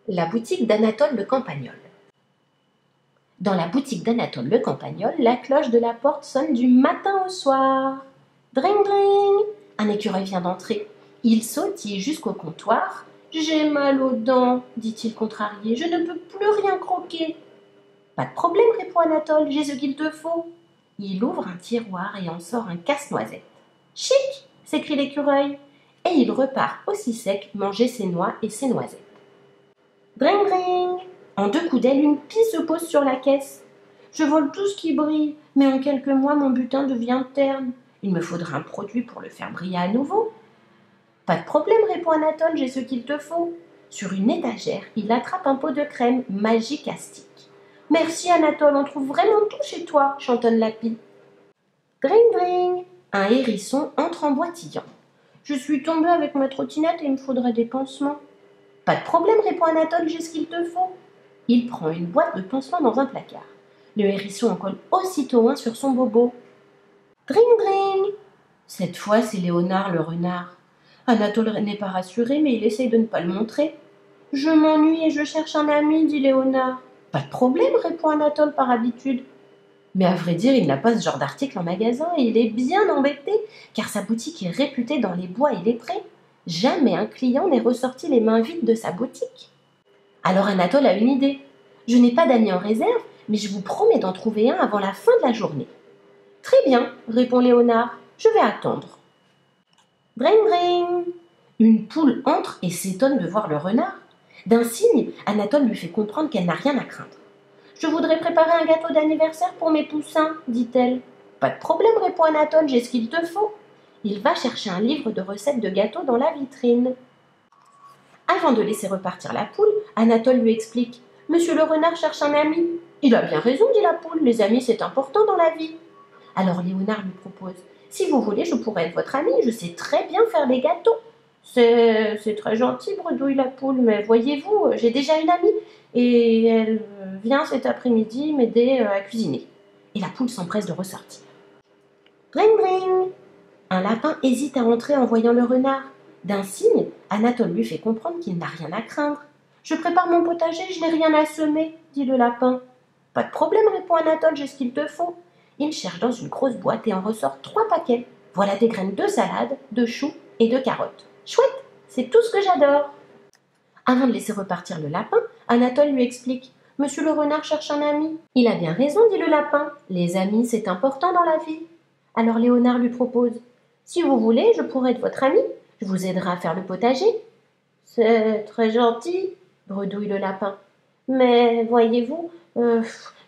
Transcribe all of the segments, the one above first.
La boutique d'Anatole le Campagnol. Dans la boutique d'Anatole le Campagnol, la cloche de la porte sonne du matin au soir. Dring dring! Un écureuil vient d'entrer. Il sautille jusqu'au comptoir. J'ai mal aux dents, dit-il contrarié. Je ne peux plus rien croquer. Pas de problème, répond Anatole, j'ai ce qu'il te faut. Il ouvre un tiroir et en sort un casse-noisette. Chic! S'écrie l'écureuil. Et il repart aussi sec manger ses noix et ses noisettes. Dring dring! En 2 coups d'aile, une pie se pose sur la caisse. Je vole tout ce qui brille, mais en quelques mois, mon butin devient terne. Il me faudra un produit pour le faire briller à nouveau. Pas de problème, répond Anatole, j'ai ce qu'il te faut. Sur une étagère, il attrape un pot de crème Magicastique. Merci Anatole, on trouve vraiment tout chez toi, chantonne la pie. Dring dring! Un hérisson entre en boitillant. Je suis tombé avec ma trottinette et il me faudrait des pansements. Pas de problème, répond Anatole, j'ai ce qu'il te faut. Il prend une boîte de pansements dans un placard. Le hérisson en colle aussitôt un sur son bobo. Dring dring! Cette fois, c'est Léonard le renard. Anatole n'est pas rassuré, mais il essaye de ne pas le montrer. Je m'ennuie et je cherche un ami, dit Léonard. Pas de problème, répond Anatole par habitude. Mais à vrai dire, il n'a pas ce genre d'article en magasin et il est bien embêté, car sa boutique est réputée dans les bois et les prés. Jamais un client n'est ressorti les mains vides de sa boutique. Alors Anatole a une idée. Je n'ai pas d'amis en réserve, mais je vous promets d'en trouver un avant la fin de la journée. Très bien, répond Léonard, je vais attendre. Dring dring! Une poule entre et s'étonne de voir le renard. D'un signe, Anatole lui fait comprendre qu'elle n'a rien à craindre. Je voudrais préparer un gâteau d'anniversaire pour mes poussins, dit-elle. Pas de problème, répond Anatole, j'ai ce qu'il te faut. Il va chercher un livre de recettes de gâteaux dans la vitrine. Avant de laisser repartir la poule, Anatole lui explique « Monsieur le renard cherche un ami. » Il a bien raison, dit la poule, les amis c'est important dans la vie. Alors Léonard lui propose « Si vous voulez, je pourrais être votre ami, je sais très bien faire des gâteaux. » C'est très gentil, bredouille la poule, mais voyez-vous, j'ai déjà une amie et elle vient cet après-midi m'aider à cuisiner. Et la poule s'empresse de ressortir. Dring dring! Un lapin hésite à entrer en voyant le renard. D'un signe, Anatole lui fait comprendre qu'il n'a rien à craindre. « Je prépare mon potager, je n'ai rien à semer, » dit le lapin. « Pas de problème, répond Anatole, j'ai ce qu'il te faut. » Il cherche dans une grosse boîte et en ressort 3 paquets. Voilà des graines de salade, de choux et de carottes. Chouette, c'est tout ce que j'adore. Avant de laisser repartir le lapin, Anatole lui explique « Monsieur le renard cherche un ami. » Il a bien raison, dit le lapin. Les amis, c'est important dans la vie. Alors Léonard lui propose « Si vous voulez, je pourrais être votre ami. Je vous aiderai à faire le potager. » C'est très gentil, bredouille le lapin. Mais voyez-vous,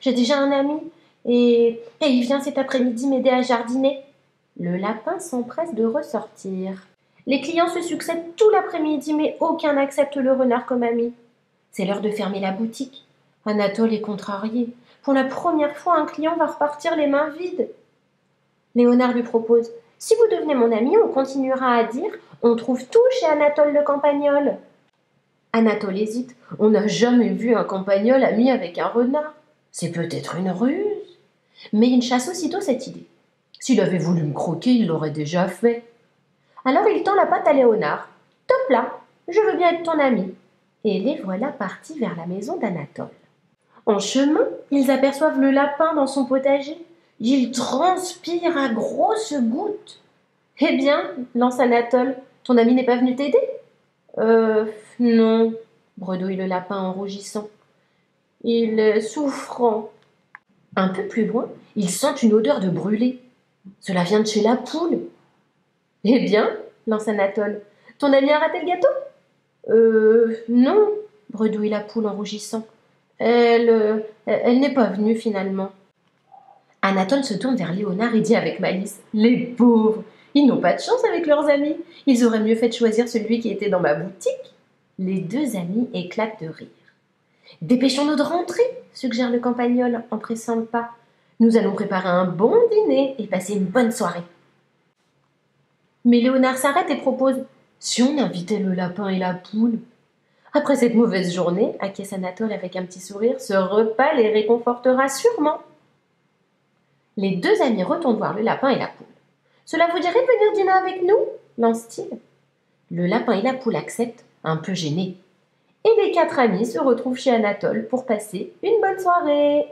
j'ai déjà un ami et il vient cet après-midi m'aider à jardiner. Le lapin s'empresse de ressortir. Les clients se succèdent tout l'après-midi, mais aucun n'accepte le renard comme ami. C'est l'heure de fermer la boutique. Anatole est contrarié. Pour la première fois, un client va repartir les mains vides. Léonard lui propose « Si vous devenez mon ami, on continuera à dire « On trouve tout chez Anatole le Campagnol. » Anatole hésite. On n'a jamais vu un campagnol ami avec un renard. C'est peut-être une ruse. Mais il chasse aussitôt cette idée. S'il avait voulu me croquer, il l'aurait déjà fait. Alors il tend la patte à Léonard. « Top là, je veux bien être ton ami. » Et les voilà partis vers la maison d'Anatole. En chemin, ils aperçoivent le lapin dans son potager. Il transpire à grosses gouttes. « Eh bien, lance Anatole, ton ami n'est pas venu t'aider ?»« Non, » bredouille le lapin en rougissant. « Il est souffrant. » Un peu plus loin, ils sentent une odeur de brûlé. Cela vient de chez la poule. « Eh bien, lance Anatole, ton ami a raté le gâteau ?»« Non, » bredouille la poule en rougissant. Elle n'est pas venue finalement. Anatole se tourne vers Léonard et dit avec malice « Les pauvres, ils n'ont pas de chance avec leurs amis. Ils auraient mieux fait de choisir celui qui était dans ma boutique. » Les 2 amis éclatent de rire. « Dépêchons-nous de rentrer, » suggère le campagnol en pressant le pas. « Nous allons préparer un bon dîner et passer une bonne soirée. » Mais Léonard s'arrête et propose « Si on invitait le lapin et la poule ?» Après cette mauvaise journée, acquiesce Anatole avec un petit sourire, ce repas les réconfortera sûrement. Les 2 amis retournent voir le lapin et la poule. « Cela vous dirait de venir dîner avec nous ?» lance-t-il. Le lapin et la poule acceptent, un peu gênés. et les 4 amis se retrouvent chez Anatole pour passer une bonne soirée.